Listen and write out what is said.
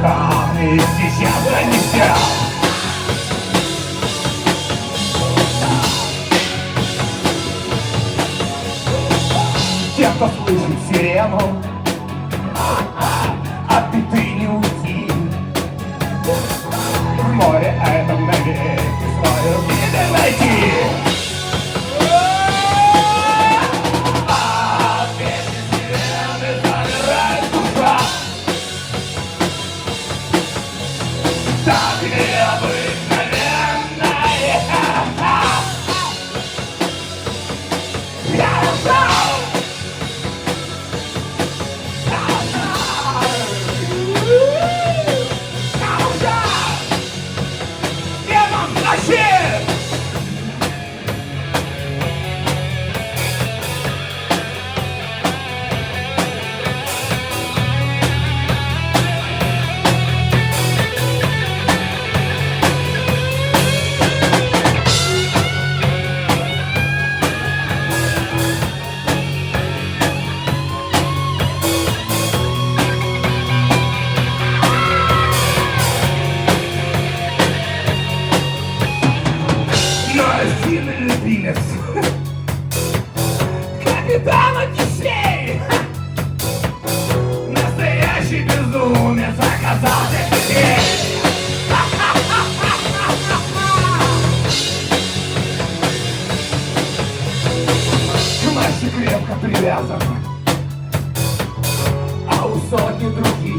камни сейчас занесет. Те, кто слышит сирену, от беды не уйти. В море этом навеки свою гибель найти. А песни сирены замирает душа. Так необыкновенная. Капитана Кисей, настоящий безумец, оказался теперь. К массе крепко привязан, а у сотни других